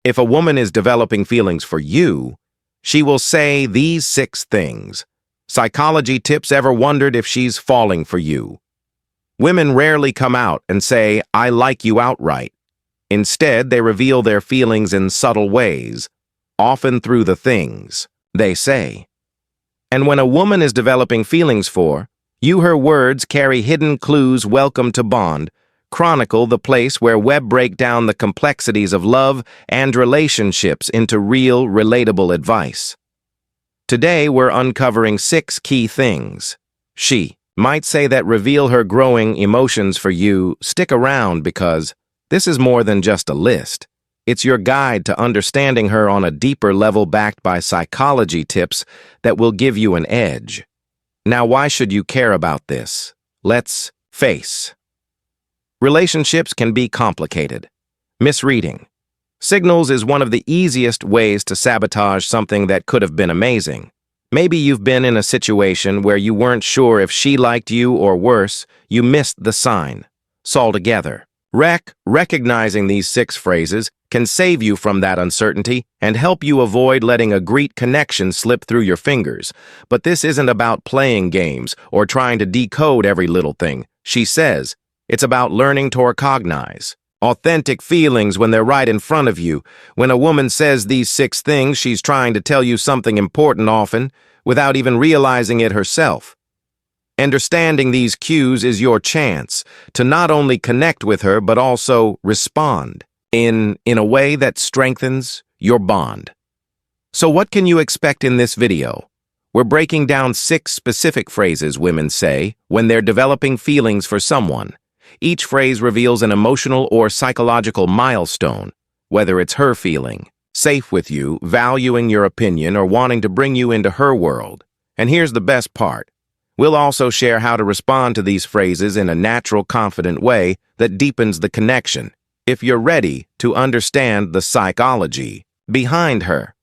If a woman is developing feelings for you, she will say these 6 things. Psychology tips: ever wondered if she's falling for you? Women rarely come out and say, "I like you" outright. Instead, they reveal their feelings in subtle ways, often through the things they say. And when a woman is developing feelings for you, her words carry hidden clues. Welcome to Bond, Chronicle, the place where we break down the complexities of love and relationships into real, relatable advice. Today, we're uncovering 6 key things she might say that reveal her growing emotions for you. Stick around, because this is more than just a list. It's your guide to understanding her on a deeper level, backed by psychology tips that will give you an edge. Now, why should you care about this? Let's face. Relationships can be complicated. Misreading signals is one of the easiest ways to sabotage something that could have been amazing. Maybe you've been in a situation where you weren't sure if she liked you, or worse, you missed the sign. Altogether, recognizing these 6 phrases can save you from that uncertainty and help you avoid letting a great connection slip through your fingers. But this isn't about playing games or trying to decode every little thing she says. It's about learning to recognize authentic feelings when they're right in front of you. When a woman says these 6 things, she's trying to tell you something important, often without even realizing it herself. Understanding these cues is your chance to not only connect with her, but also respond in a way that strengthens your bond. So what can you expect in this video? We're breaking down 6 specific phrases women say when they're developing feelings for someone. Each phrase reveals an emotional or psychological milestone, whether it's her feeling safe with you, valuing your opinion, or wanting to bring you into her world. And here's the best part. We'll also share how to respond to these phrases in a natural, confident way that deepens the connection, if you're ready to understand the psychology behind her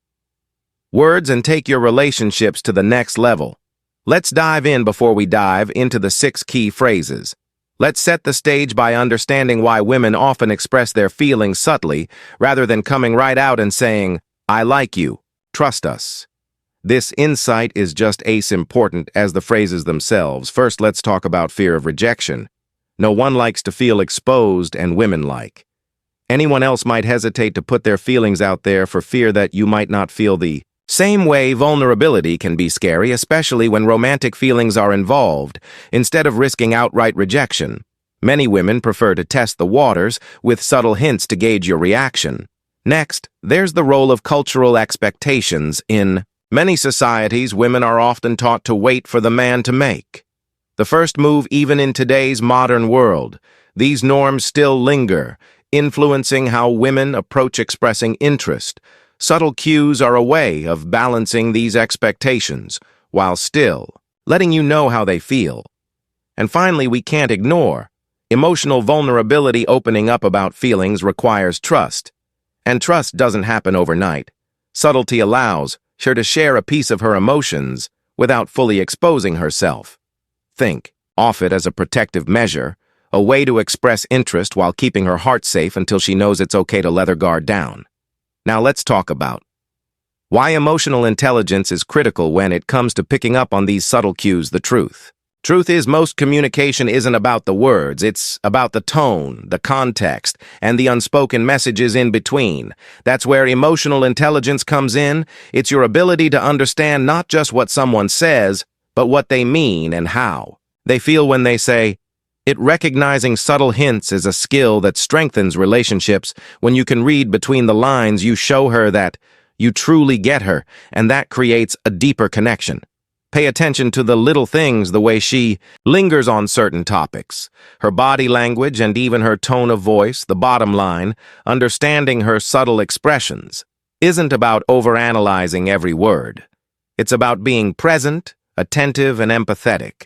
words and take your relationships to the next level. Let's dive in. Before we dive into the 6 key phrases, let's set the stage by understanding why women often express their feelings subtly rather than coming right out and saying, "I like you, trust us." This insight is just as important as the phrases themselves. First, let's talk about fear of rejection. No one likes to feel exposed, and women like. Anyone else might hesitate to put their feelings out there for fear that you might not feel the same way. Vulnerability can be scary, especially when romantic feelings are involved. Instead of risking outright rejection, many women prefer to test the waters with subtle hints to gauge your reaction. Next, there's the role of cultural expectations. In many societies, women are often taught to wait for the man to make the first move. Even in today's modern world, these norms still linger, influencing how women approach expressing interest. Subtle cues are a way of balancing these expectations while still letting you know how they feel. And finally, we can't ignore emotional vulnerability. Opening up about feelings requires trust, and trust doesn't happen overnight. Subtlety allows her to share a piece of her emotions without fully exposing herself. Think of it as a protective measure, a way to express interest while keeping her heart safe until she knows it's okay to let her guard down. Now let's talk about why emotional intelligence is critical when it comes to picking up on these subtle cues. The truth is, most communication isn't about the words. It's about the tone, the context, and the unspoken messages in between. That's where emotional intelligence comes in. It's your ability to understand not just what someone says, but what they mean and how they feel when they say it. Recognizing subtle hints is a skill that strengthens relationships. When you can read between the lines, you show her that you truly get her, and that creates a deeper connection. Pay attention to the little things, the way she lingers on certain topics, her body language, and even her tone of voice. The bottom line, understanding her subtle expressions isn't about overanalyzing every word. It's about being present, attentive, and empathetic.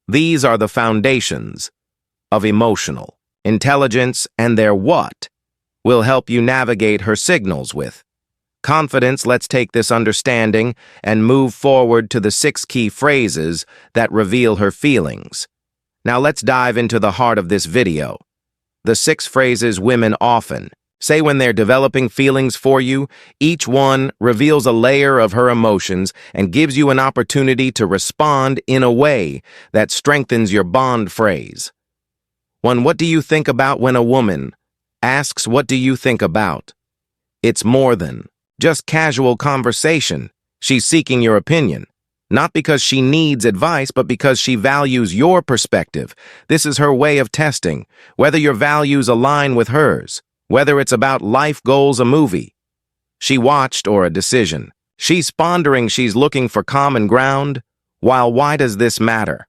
These are the foundations of emotional intelligence, and their what will help you navigate her signals with confidence. Let's take this understanding and move forward to the 6 key phrases that reveal her feelings. Now let's dive into the heart of this video. The 6 phrases women often Say when they're developing feelings for you, each one reveals a layer of her emotions and gives you an opportunity to respond in a way that strengthens your bond phrase. What do you think about when a woman asks what do you think about? It's more than just casual conversation. She's seeking your opinion. Not because she needs advice, but because she values your perspective. This is her way of testing whether your values align with hers, whether it's about life goals, a movie she watched, or a decision she's pondering. She's looking for common ground. Why does this matter?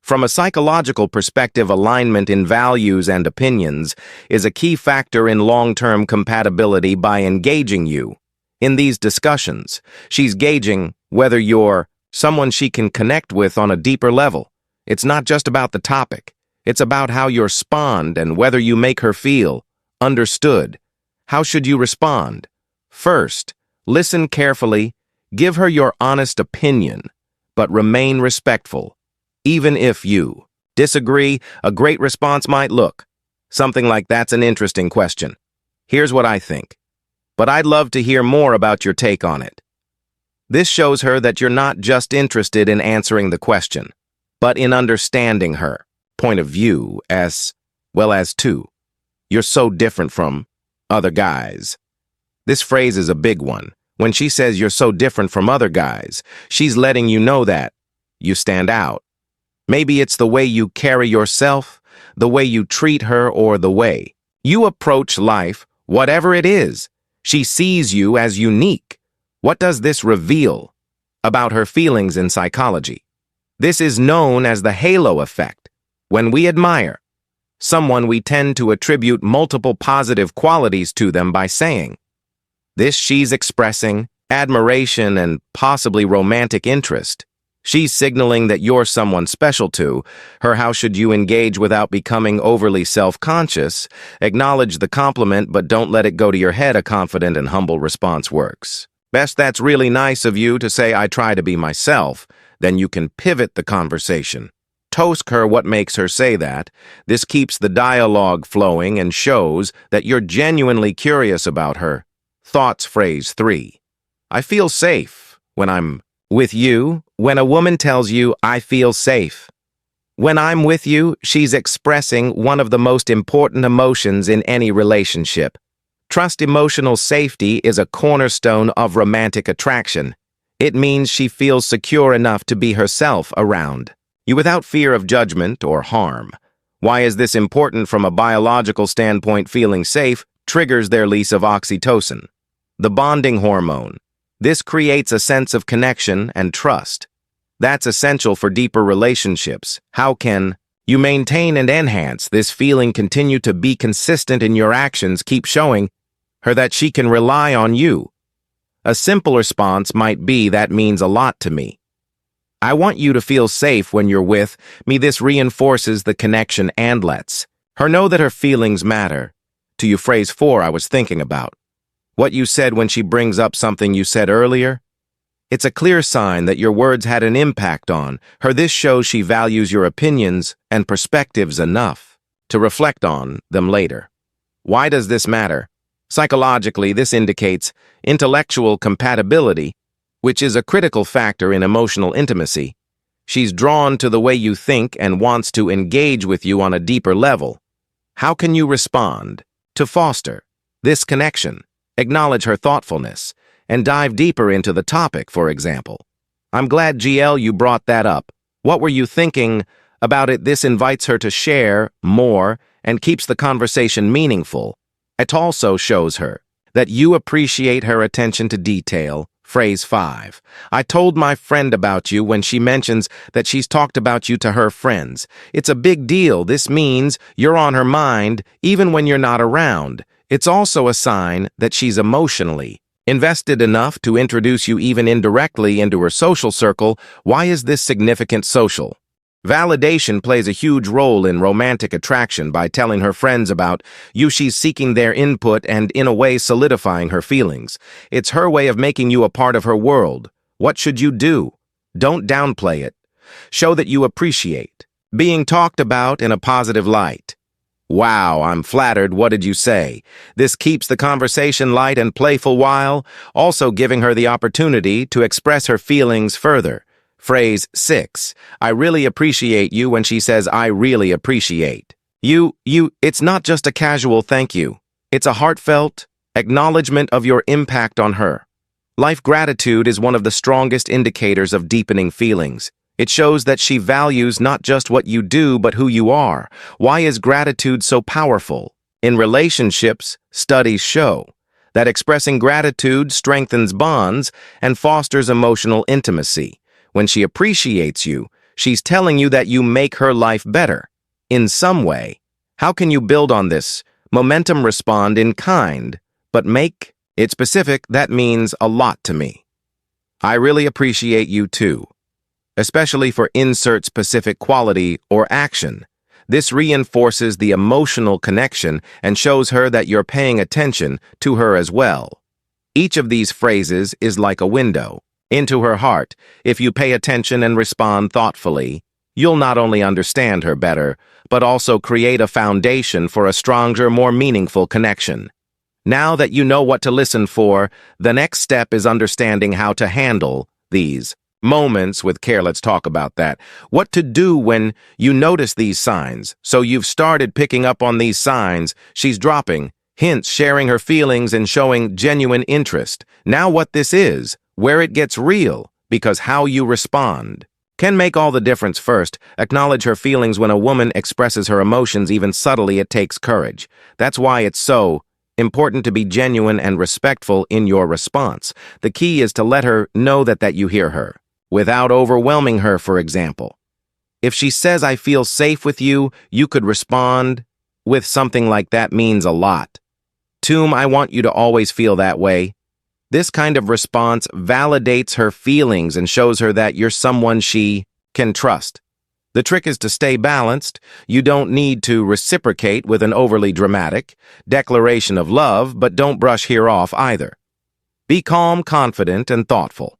From a psychological perspective, alignment in values and opinions is a key factor in long-term compatibility. By engaging you in these discussions, she's gauging whether you're someone she can connect with on a deeper level. It's not just about the topic. It's about how you respond and whether you make her feel understood. How should you respond? First, listen carefully. Give her your honest opinion, but remain respectful. Even if you disagree, a great response might look something like, "That's an interesting question. Here's what I think, but I'd love to hear more about your take on it." This shows her that you're not just interested in answering the question, but in understanding her point of view as well as to, "You're so different from other guys." This phrase is a big one. When she says you're so different from other guys, she's letting you know that you stand out. Maybe it's the way you carry yourself, the way you treat her, or the way you approach life. Whatever it is, she sees you as unique. What does this reveal about her feelings in psychology? This is known as the halo effect. When we admire someone, we tend to attribute multiple positive qualities to them by saying this. She's expressing admiration and possibly romantic interest. She's signaling that you're someone special to her. How should you engage without becoming overly self-conscious? Acknowledge the compliment, but don't let it go to your head. A confident and humble response works best. "That's really nice of you to say. I try to be myself." Then you can pivot the conversation. Toast her what makes her say that. This keeps the dialogue flowing and shows that you're genuinely curious about her. Thoughts. Phrase 3. I feel safe when I'm with you. When a woman tells you, "I feel safe when I'm with you," she's expressing one of the most important emotions in any relationship. Trust. Emotional safety is a cornerstone of romantic attraction. It means she feels secure enough to be herself around you without fear of judgment or harm. Why is this important? From a biological standpoint, feeling safe triggers their release of oxytocin, the bonding hormone. This creates a sense of connection and trust. That's essential for deeper relationships. How can you maintain and enhance this feeling? Continue to be consistent in your actions. Keep showing her that she can rely on you. A simple response might be, "That means a lot to me. I want you to feel safe when you're with me." This reinforces the connection and lets her know that her feelings matter to you. Phrase 4. I was thinking about what you said when she brings up something you said earlier. It's a clear sign that your words had an impact on her. This shows she values your opinions and perspectives enough to reflect on them later. Why does this matter? Psychologically, this indicates intellectual compatibility, which is a critical factor in emotional intimacy. She's drawn to the way you think and wants to engage with you on a deeper level. How can you respond to foster this connection? Acknowledge her thoughtfulness and dive deeper into the topic. For example, "I'm glad, GL, you brought that up. What were you thinking about it?" This invites her to share more and keeps the conversation meaningful. It also shows her that you appreciate her attention to detail. Phrase 5. I told my friend about you. When she mentions that she's talked about you to her friends, it's a big deal. This means you're on her mind even when you're not around. It's also a sign that she's emotionally invested enough to introduce you even indirectly into her social circle. Why is this significant? Social validation plays a huge role in romantic attraction. By telling her friends about you, she's seeking their input and, in a way, solidifying her feelings. It's her way of making you a part of her world. What should you do? Don't downplay it. Show that you appreciate being talked about in a positive light. Wow, I'm flattered. What did you say? This keeps the conversation light and playful while also giving her the opportunity to express her feelings further. Phrase 6. I really appreciate you when she says I really appreciate. It's not just a casual thank you. It's a heartfelt acknowledgement of your impact on her. Life gratitude is one of the strongest indicators of deepening feelings. It shows that she values not just what you do, but who you are. Why is gratitude so powerful? In relationships, studies show that expressing gratitude strengthens bonds and fosters emotional intimacy. When she appreciates you, she's telling you that you make her life better. In some way, how can you build on this? Momentum. Respond in kind, but make it specific. That means a lot to me. I really appreciate you too. Especially for insert specific quality or action. This reinforces the emotional connection and shows her that you're paying attention to her as well. Each of these phrases is like a window into her heart. If you pay attention and respond thoughtfully, you'll not only understand her better, but also create a foundation for a stronger, more meaningful connection. Now that you know what to listen for, the next step is understanding how to handle these moments with care. Let's talk about that. What to do when you notice these signs. So you've started picking up on these signs. She's dropping hints, sharing her feelings, and showing genuine interest. Now what this is, where it gets real, because how you respond can make all the difference. First, acknowledge her feelings. When a woman expresses her emotions, even subtly, it takes courage. That's why it's so important to be genuine and respectful in your response. The key is to let her know that you hear her, without overwhelming her. For example, if she says, I feel safe with you, you could respond with something like that means a lot. I want you to always feel that way. This kind of response validates her feelings and shows her that you're someone she can trust. The trick is to stay balanced. You don't need to reciprocate with an overly dramatic declaration of love, but don't brush her off either. Be calm, confident, and thoughtful.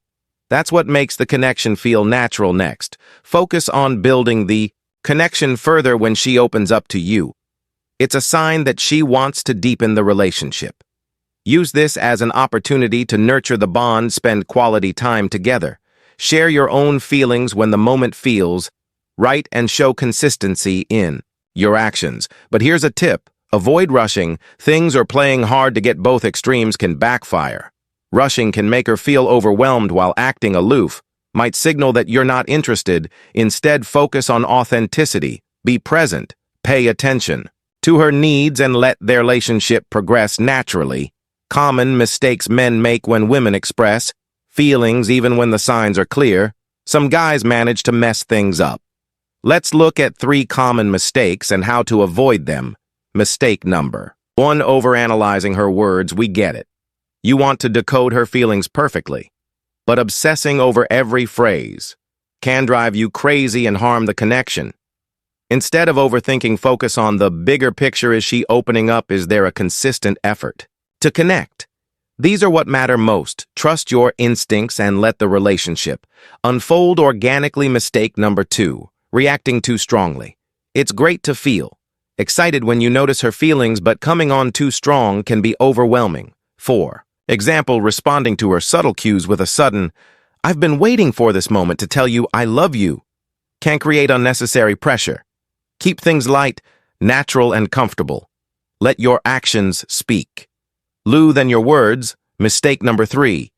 That's what makes the connection feel natural. Next, focus on building the connection further. When she opens up to you, it's a sign that she wants to deepen the relationship. Use this as an opportunity to nurture the bond, spend quality time together. Share your own feelings when the moment feels right and show consistency in your actions. But here's a tip. Avoid rushing things or playing hard to get. Both extremes can backfire. Rushing can make her feel overwhelmed, while acting aloof might signal that you're not interested. Instead, focus on authenticity. Be present. Pay attention to her needs and let their relationship progress naturally. Common mistakes men make when women express feelings even when the signs are clear. Some guys manage to mess things up. Let's look at 3 common mistakes and how to avoid them. Mistake number 1. Overanalyzing her words. We get it. You want to decode her feelings perfectly, but obsessing over every phrase can drive you crazy and harm the connection. Instead of overthinking, focus on the bigger picture. Is she opening up? Is there a consistent effort to connect? These are what matter most. Trust your instincts and let the relationship unfold organically. Mistake number 2. Reacting too strongly. It's great to feel excited when you notice her feelings, but coming on too strong can be overwhelming. 4. Example, responding to her subtle cues with a sudden, I've been waiting for this moment to tell you I love you, can create unnecessary pressure. Keep things light, natural, and comfortable. Let your actions speak than your words. Mistake number 3.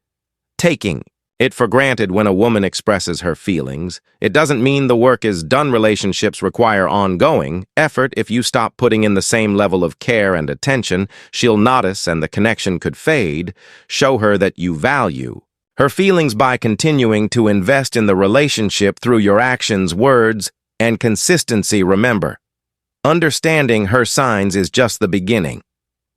Taking it for granted. When a woman expresses her feelings, it doesn't mean the work is done. Relationships require ongoing effort. If you stop putting in the same level of care and attention, she'll notice and the connection could fade. Show her that you value her feelings by continuing to invest in the relationship through your actions, words, and consistency. Remember, understanding her signs is just the beginning.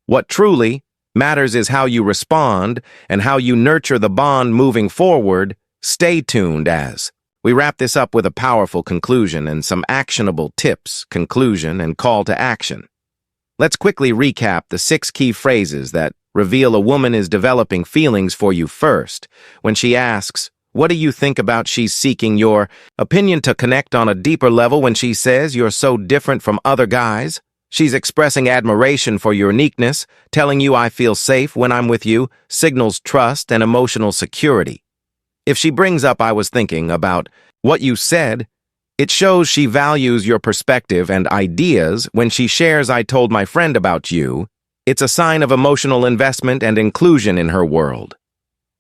What truly matters is how you respond and how you nurture the bond moving forward. Stay tuned as we wrap this up with a powerful conclusion and some actionable tips, conclusion, and call to action. Let's quickly recap the 6 key phrases that reveal a woman is developing feelings for you. First, when she asks, what do you think about? She's seeking your opinion to connect on a deeper level. When she says you're so different from other guys, She's expressing admiration for your uniqueness, telling you I feel safe when I'm with you, signals trust and emotional security. If she brings up I was thinking about what you said, it shows she values your perspective and ideas. When she shares I told my friend about you, it's a sign of emotional investment and inclusion in her world.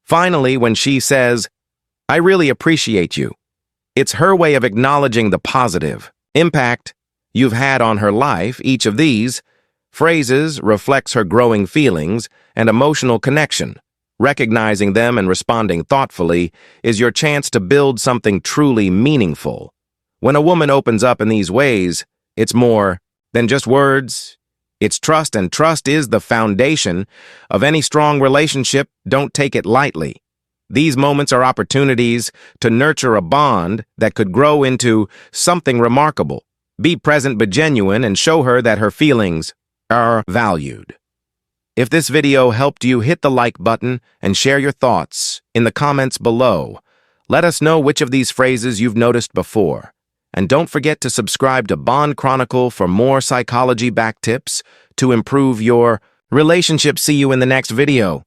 Finally, when she says, I really appreciate you, it's her way of acknowledging the positive impact you've had on her life. Each of these phrases reflects her growing feelings and emotional connection. Recognizing them and responding thoughtfully is your chance to build something truly meaningful. When a woman opens up in these ways, it's more than just words. It's trust, and trust is the foundation of any strong relationship. Don't take it lightly. These moments are opportunities to nurture a bond that could grow into something remarkable. Be present but genuine and show her that her feelings are valued. If this video helped you, hit the like button and share your thoughts in the comments below. Let us know which of these phrases you've noticed before. And don't forget to subscribe to Bond Chronicle for more psychology back tips to improve your relationship. See you in the next video.